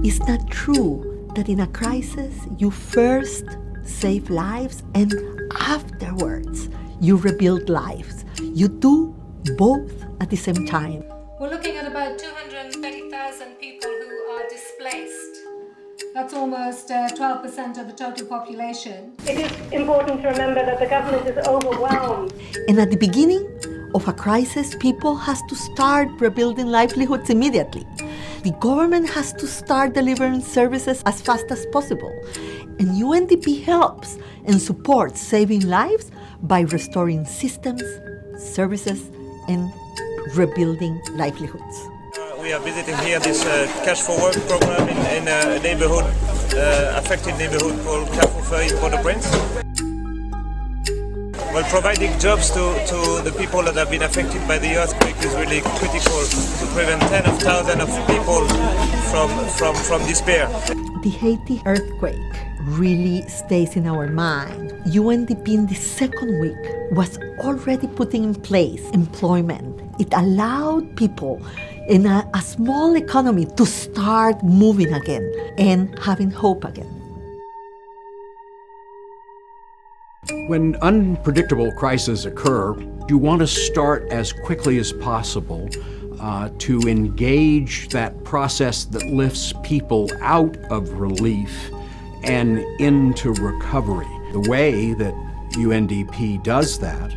It's not true that in a crisis you first save lives and afterwards you rebuild lives. You do both at the same time. We're looking at about 230,000 people who are displaced. That's almost 12% of the total population. It is important to remember that the government is overwhelmed. And at the beginning of a crisis, people has to start rebuilding livelihoods immediately. The government has to start delivering services as fast as possible. And UNDP helps and supports saving lives by restoring systems, services, and rebuilding livelihoods. We are visiting here this Cash for Work program in a neighborhood, affected neighborhood called Carrefour in Port-au-Prince. Well, providing jobs to the people that have been affected by the earthquake is really critical to prevent tens of thousands of people from despair. The Haiti earthquake really stays in our mind. UNDP in the second week was already putting in place employment. It allowed people in a small economy to start moving again and having hope again. When unpredictable crises occur, you want to start as quickly as possible to engage that process that lifts people out of relief and into recovery. The way that UNDP does that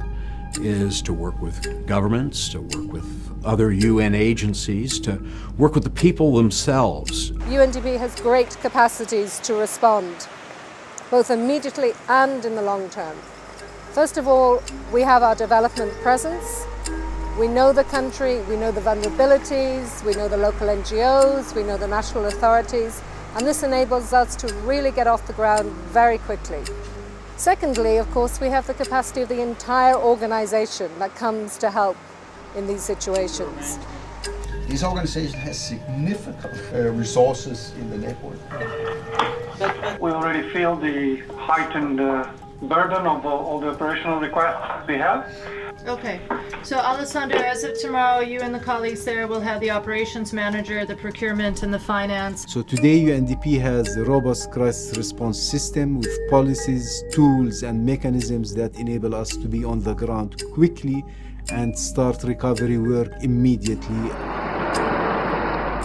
is to work with governments, to work with other UN agencies, to work with the people themselves. UNDP has great capacities to respond, both immediately and in the long term. First of all, we have our development presence. We know the country, we know the vulnerabilities, we know the local NGOs, we know the national authorities, and this enables us to really get off the ground very quickly. Secondly, of course, we have the capacity of the entire organization that comes to help in these situations. This organization has significant resources in the network. We already feel the heightened burden of all the operational requests we have. Okay, so Alessandro, as of tomorrow, you and the colleagues there will have the operations manager, the procurement, and the finance. So today UNDP has a robust crisis response system with policies, tools, and mechanisms that enable us to be on the ground quickly and start recovery work immediately.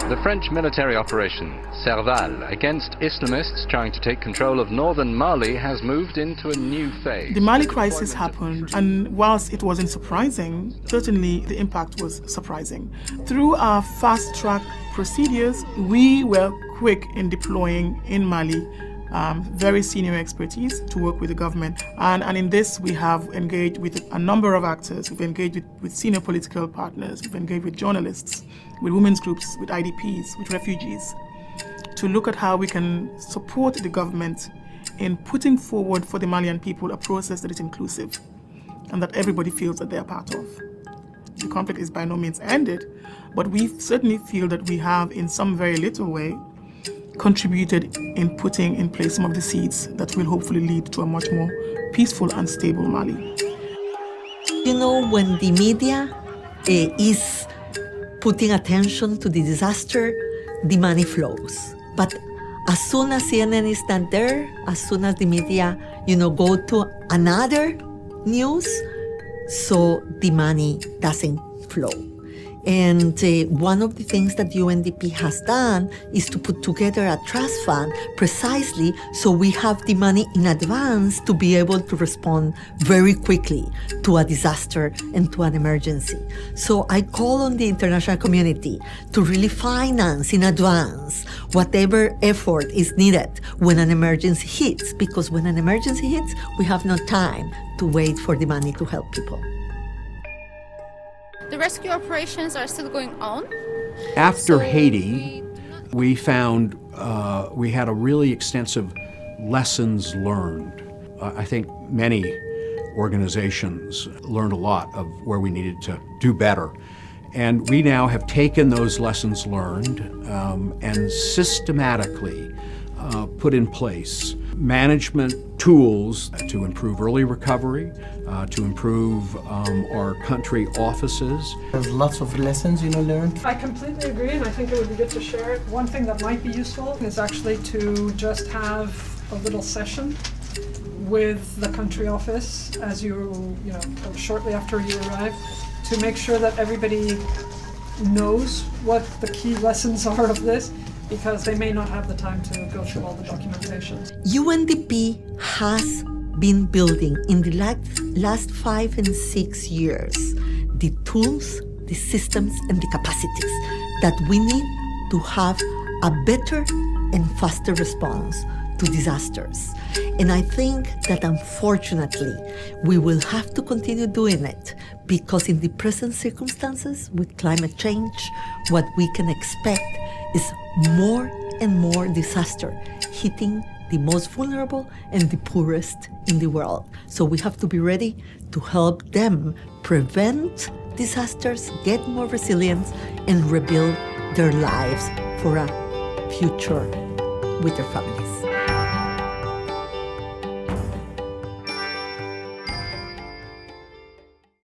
The French military operation, Serval, against Islamists trying to take control of northern Mali has moved into a new phase. The Mali crisis happened, and whilst it wasn't surprising, certainly the impact was surprising. Through our fast-track procedures, we were quick in deploying in Mali very senior expertise to work with the government. And in this, we have engaged with a number of actors. We've engaged with senior political partners. We've engaged with journalists, with women's groups, with IDPs, with refugees, to look at how we can support the government in putting forward for the Malian people a process that is inclusive and that everybody feels that they are part of. The conflict is by no means ended, but we certainly feel that we have, in some very little way, contributed in putting in place some of the seeds that will hopefully lead to a much more peaceful and stable Mali. You know, when the media is putting attention to the disaster, the money flows. But as soon as CNN is not there, as soon as the media, go to another news, so the money doesn't flow. And one of the things that UNDP has done is to put together a trust fund precisely so we have the money in advance to be able to respond very quickly to a disaster and to an emergency. So I call on the international community to really finance in advance whatever effort is needed when an emergency hits, because when an emergency hits, we have no time to wait for the money to help people. The rescue operations are still going on. After Haiti, we found we had a really extensive lessons learned. I think many organizations learned a lot of where we needed to do better. And we now have taken those lessons learned and systematically put in place management tools to improve early recovery, to improve our country offices. There's lots of lessons, learned. I completely agree, and I think it would be good to share it. One thing that might be useful is actually to just have a little session with the country office as shortly after you arrive, to make sure that everybody knows what the key lessons are of this, because they may not have the time to go through all the documentation. UNDP has been building in the last 5 and 6 years the tools, the systems, and the capacities that we need to have a better and faster response to disasters. And I think that unfortunately, we will have to continue doing it, because in the present circumstances with climate change, what we can expect is more and more disaster hitting the most vulnerable and the poorest in the world. So we have to be ready to help them prevent disasters, get more resilience, and rebuild their lives for a future with their families.